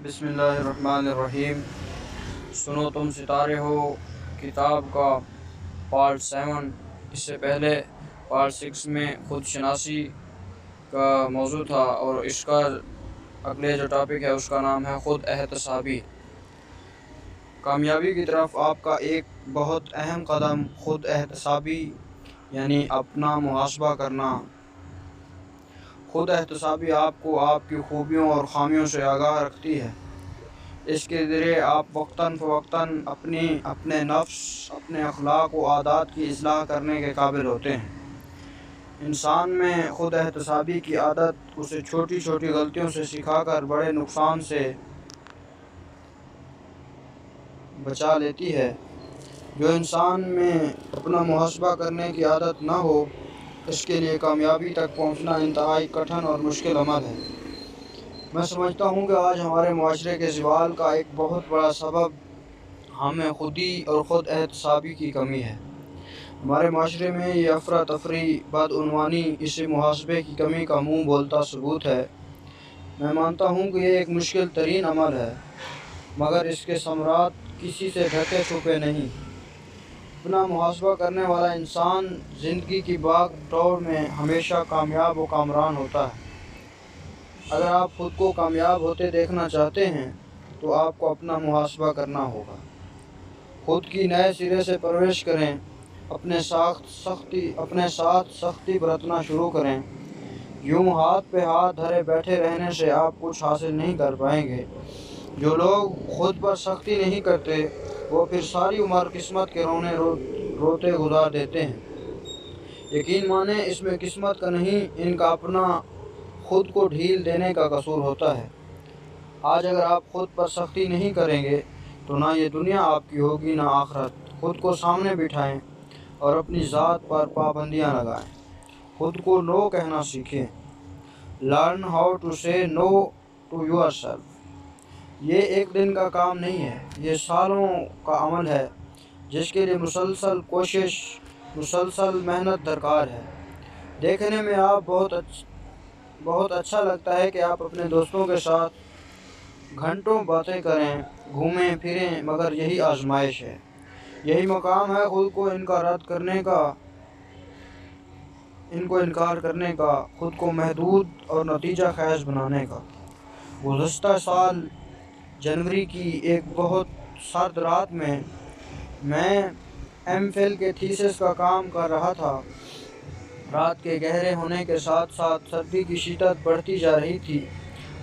بسم اللہ الرحمن الرحیم۔ سنو تم ستارے ہو کتاب کا پارٹ 7، اس سے پہلے پارٹ 6 میں خود شناسی کا موضوع تھا، اور اس کا اگلے جو ٹاپک ہے اس کا نام ہے خود احتسابی۔ کامیابی کی طرف آپ کا ایک بہت اہم قدم خود احتسابی یعنی اپنا محاسبہ کرنا۔ خود احتسابی آپ کو آپ کی خوبیوں اور خامیوں سے آگاہ رکھتی ہے۔ اس کے ذریعے آپ وقتاً فوقتاً اپنے نفس، اپنے اخلاق و عادات کی اصلاح کرنے کے قابل ہوتے ہیں۔ انسان میں خود احتسابی کی عادت اسے چھوٹی چھوٹی غلطیوں سے سکھا کر بڑے نقصان سے بچا لیتی ہے۔ جو انسان میں اپنا محاسبہ کرنے کی عادت نہ ہو، اس کے لیے کامیابی تک پہنچنا انتہائی کٹھن اور مشکل عمل ہے۔ میں سمجھتا ہوں کہ آج ہمارے معاشرے کے زوال کا ایک بہت بڑا سبب ہمیں خودی اور خود احتسابی کی کمی ہے۔ ہمارے معاشرے میں یہ افراتفری، بدعنوانی اسی محاسبے کی کمی کا منہ بولتا ثبوت ہے۔ میں مانتا ہوں کہ یہ ایک مشکل ترین عمل ہے، مگر اس کے ثمرات کسی سے ڈھکے چھپے نہیں۔ اپنا محاسبہ کرنے والا انسان زندگی کی بھاگ دوڑ میں ہمیشہ کامیاب و کامران ہوتا ہے۔ اگر آپ خود کو کامیاب ہوتے دیکھنا چاہتے ہیں تو آپ کو اپنا محاسبہ کرنا ہوگا۔ خود کی نئے سرے سے پرورش کریں، اپنے ساتھ سختی برتنا شروع کریں۔ یوں ہاتھ پہ ہاتھ دھرے بیٹھے رہنے سے آپ کچھ حاصل نہیں کر پائیں گے۔ جو لوگ خود پر سختی نہیں کرتے وہ پھر ساری عمر قسمت کے روتے گزار دیتے ہیں۔ یقین مانیں اس میں قسمت کا نہیں، ان کا اپنا خود کو ڈھیل دینے کا قصور ہوتا ہے۔ آج اگر آپ خود پر سختی نہیں کریں گے تو نہ یہ دنیا آپ کی ہوگی نہ آخرت۔ خود کو سامنے بٹھائیں اور اپنی ذات پر پابندیاں لگائیں۔ خود کو نو کہنا سیکھیں۔ Learn how to say no to yourself۔ یہ ایک دن کا کام نہیں ہے، یہ سالوں کا عمل ہے جس کے لیے مسلسل کوشش، مسلسل محنت درکار ہے۔ دیکھنے میں آپ بہت اچھا لگتا ہے کہ آپ اپنے دوستوں کے ساتھ گھنٹوں باتیں کریں، گھومیں پھریں، مگر یہی آزمائش ہے، یہی مقام ہے خود کو انکار کرنے کا، خود کو محدود اور نتیجہ خیز بنانے کا۔ گزشتہ سال جنوری کی ایک بہت سرد رات میں ایم فل کے تھیسس کا کام کر رہا تھا۔ رات کے گہرے ہونے کے ساتھ ساتھ سردی کی شدت بڑھتی جا رہی تھی،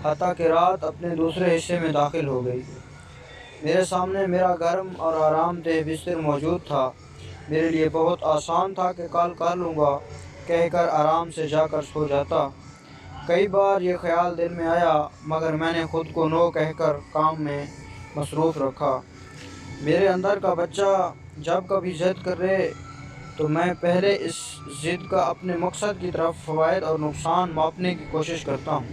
حتیٰ کہ رات اپنے دوسرے حصے میں داخل ہو گئی۔ میرے سامنے میرا گرم اور آرام دہ بستر موجود تھا۔ میرے لیے بہت آسان تھا کہ کال کر لوں گا کہہ کر آرام سے جا کر سو جاتا۔ کئی بار یہ خیال دل میں آیا، مگر میں نے خود کو نو کہہ کر کام میں مصروف رکھا۔ میرے اندر کا بچہ جب کبھی ضد کرے تو میں پہلے اس ضد کا اپنے مقصد کی طرف فوائد اور نقصان ماپنے کی کوشش کرتا ہوں۔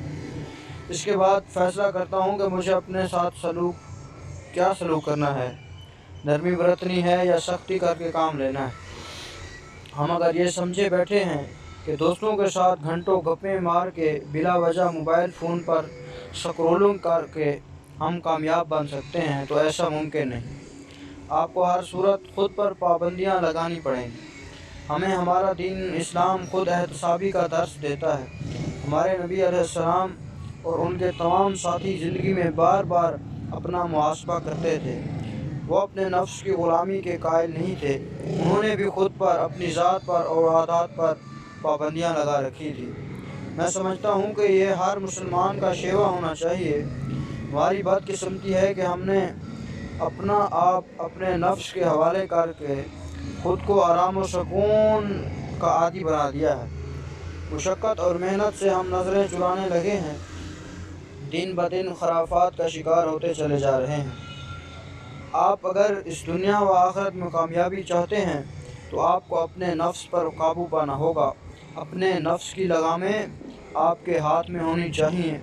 اس کے بعد فیصلہ کرتا ہوں کہ مجھے اپنے ساتھ کیا سلوک کرنا ہے، نرمی برتنی ہے یا سختی کر کے کام لینا ہے۔ ہم اگر یہ سمجھے بیٹھے ہیں کہ دوستوں کے ساتھ گھنٹوں گپیں مار کے، بلا وجہ موبائل فون پر سکرولنگ کر کے ہم کامیاب بن سکتے ہیں تو ایسا ممکن نہیں۔ آپ کو ہر صورت خود پر پابندیاں لگانی پڑیں گی۔ ہمیں ہمارا دین اسلام خود احتسابی کا درس دیتا ہے۔ ہمارے نبی علیہ السلام اور ان کے تمام ساتھی زندگی میں بار بار اپنا محاسبہ کرتے تھے۔ وہ اپنے نفس کی غلامی کے قائل نہیں تھے۔ انہوں نے بھی خود پر، اپنی ذات پر اور عادات پر پابندیاں لگا رکھی تھی۔ میں سمجھتا ہوں کہ یہ ہر مسلمان کا شیوا ہونا چاہیے۔ ہماری بدقسمتی ہے کہ ہم نے اپنا آپ اپنے نفس کے حوالے کر کے خود کو آرام و سکون کا عادی بنا دیا ہے۔ مشقت اور محنت سے ہم نظریں چرانے لگے ہیں، دن بدن خرافات کا شکار ہوتے چلے جا رہے ہیں۔ آپ اگر اس دنیا و آخرت میں کامیابی چاہتے ہیں تو آپ کو اپنے نفس پر قابو پانا ہوگا۔ اپنے نفس کی لگامیں آپ کے ہاتھ میں ہونی چاہیے۔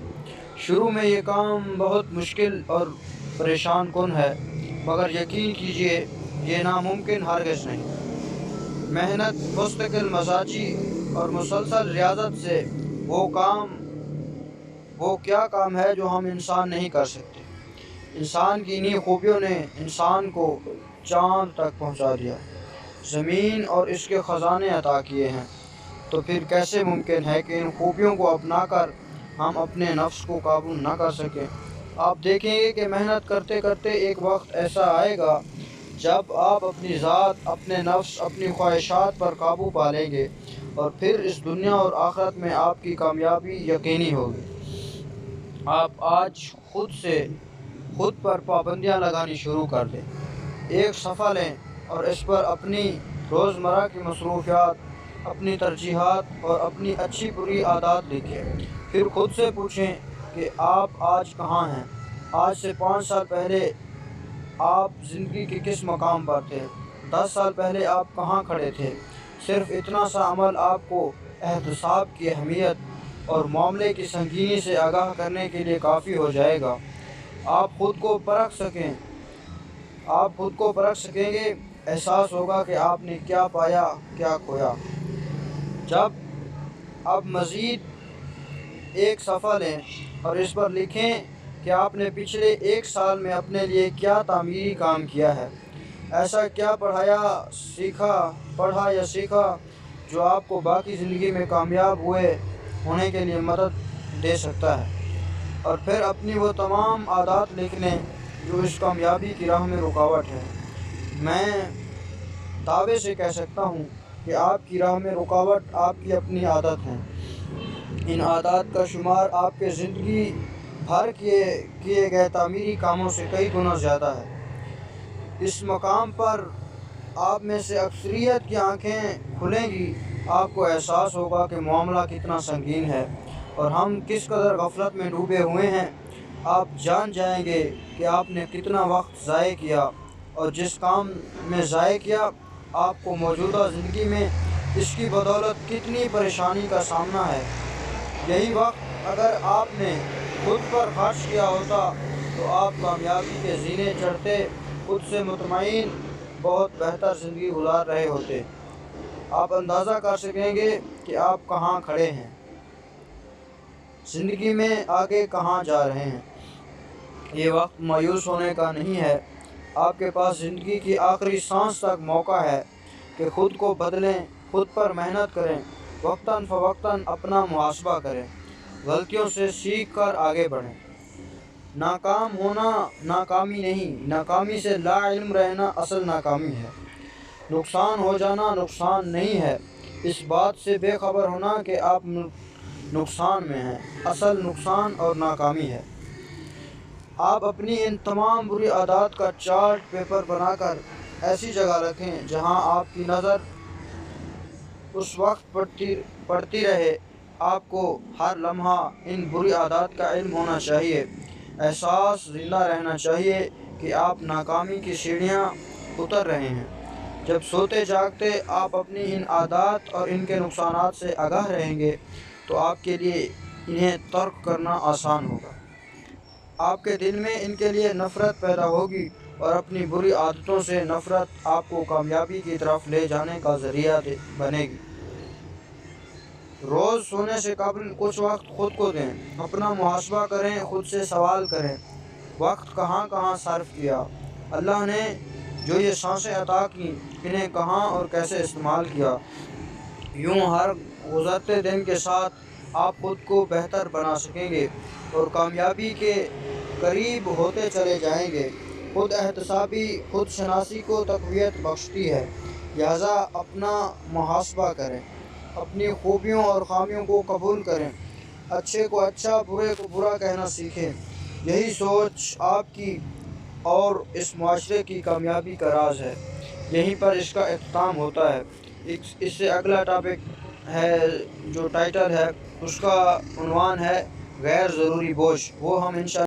شروع میں یہ کام بہت مشکل اور پریشان کن ہے، مگر یقین کیجیے یہ ناممکن ہرگز نہیں۔ محنت، مستقل مزاجی اور مسلسل ریاضت سے وہ کیا کام ہے جو ہم انسان نہیں کر سکتے۔ انسان کی انہی خوبیوں نے انسان کو چاند تک پہنچا دیا، زمین اور اس کے خزانے عطا کیے ہیں۔ تو پھر کیسے ممکن ہے کہ ان خوبیوں کو اپنا کر ہم اپنے نفس کو قابو نہ کر سکیں؟ آپ دیکھیں گے کہ محنت کرتے کرتے ایک وقت ایسا آئے گا جب آپ اپنی ذات، اپنے نفس، اپنی خواہشات پر قابو پا لیں گے، اور پھر اس دنیا اور آخرت میں آپ کی کامیابی یقینی ہوگی۔ آپ آج خود پر پابندیاں لگانی شروع کر دیں۔ ایک صفحہ لیں اور اس پر اپنی روزمرہ کی مصروفیات، اپنی ترجیحات اور اپنی اچھی بری عادات لکھیں۔ پھر خود سے پوچھیں کہ آپ آج کہاں ہیں؟ آج سے 5 سال پہلے آپ زندگی کے کس مقام پر تھے؟ 10 سال پہلے آپ کہاں کھڑے تھے؟ صرف اتنا سا عمل آپ کو احتساب کی اہمیت اور معاملے کی سنگینی سے آگاہ کرنے کے لیے کافی ہو جائے گا۔ آپ خود کو پرکھ سکیں گے، احساس ہوگا کہ آپ نے کیا پایا، کیا کھویا۔ اب مزید ایک صفحہ لیں اور اس پر لکھیں کہ آپ نے پچھلے 1 سال میں اپنے لیے کیا تعمیری کام کیا ہے۔ ایسا کیا پڑھا یا سیکھا جو آپ کو باقی زندگی میں کامیاب ہونے کے لیے مدد دے سکتا ہے۔ اور پھر اپنی وہ تمام عادات لکھ لیں جو اس کامیابی کی راہ میں رکاوٹ ہیں۔ میں دعوے سے کہہ سکتا ہوں کہ آپ کی راہ میں رکاوٹ آپ کی اپنی عادت ہیں۔ ان عادات کا شمار آپ کے زندگی بھر کیے گئے تعمیری کاموں سے کئی گنا زیادہ ہے۔ اس مقام پر آپ میں سے اکثریت کی آنکھیں کھلیں گی، آپ کو احساس ہوگا کہ معاملہ کتنا سنگین ہے اور ہم کس قدر غفلت میں ڈوبے ہوئے ہیں۔ آپ جان جائیں گے کہ آپ نے کتنا وقت ضائع کیا، اور جس کام میں ضائع کیا، آپ کو موجودہ زندگی میں اس کی بدولت کتنی پریشانی کا سامنا ہے۔ یہی وقت اگر آپ نے خود پر خرچ کیا ہوتا تو آپ کامیابی کے زینے چڑھتے، خود سے مطمئن، بہت بہتر زندگی گزار رہے ہوتے۔ آپ اندازہ کر سکیں گے کہ آپ کہاں کھڑے ہیں، زندگی میں آگے کہاں جا رہے ہیں۔ یہ وقت مایوس ہونے کا نہیں ہے۔ آپ کے پاس زندگی کی آخری سانس تک موقع ہے کہ خود کو بدلیں، خود پر محنت کریں، وقتاً فوقتاً اپنا محاسبہ کریں، غلطیوں سے سیکھ کر آگے بڑھیں۔ ناکام ہونا ناکامی نہیں، ناکامی سے لا علم رہنا اصل ناکامی ہے۔ نقصان ہو جانا نقصان نہیں ہے، اس بات سے بے خبر ہونا کہ آپ نقصان میں ہیں، اصل نقصان اور ناکامی ہے۔ آپ اپنی ان تمام بری عادات کا چارٹ پیپر بنا کر ایسی جگہ رکھیں جہاں آپ کی نظر اس وقت پڑتی رہے۔ آپ کو ہر لمحہ ان بری عادات کا علم ہونا چاہیے، احساس زندہ رہنا چاہیے کہ آپ ناکامی کی سیڑھیاں اتر رہے ہیں۔ جب سوتے جاگتے آپ اپنی ان عادات اور ان کے نقصانات سے آگاہ رہیں گے تو آپ کے لیے انہیں ترک کرنا آسان ہوگا۔ آپ کے دل میں ان کے لیے نفرت پیدا ہوگی، اور اپنی بری عادتوں سے نفرت آپ کو کامیابی کی طرف لے جانے کا ذریعہ بنے گی۔ روز سونے سے قبل کچھ وقت خود کو دیں، اپنا محاسبہ کریں، خود سے سوال کریں، وقت کہاں کہاں صرف کیا؟ اللہ نے جو یہ سانسیں عطا کیں، انہیں کہاں اور کیسے استعمال کیا؟ یوں ہر گزرتے دن کے ساتھ آپ خود کو بہتر بنا سکیں گے اور کامیابی کے قریب ہوتے چلے جائیں گے۔ خود احتسابی خود شناسی کو تقویت بخشتی ہے، لہذا اپنا محاسبہ کریں، اپنی خوبیوں اور خامیوں کو قبول کریں، اچھے کو اچھا، برے کو برا کہنا سیکھیں۔ یہی سوچ آپ کی اور اس معاشرے کی کامیابی کا راز ہے۔ یہیں پر اس کا اختتام ہوتا ہے۔ اس سے اگلا ٹاپک ہے، جو ٹائٹل ہے اس کا عنوان ہے غیر ضروری بوجھ، وہ ہم انشاءاللہ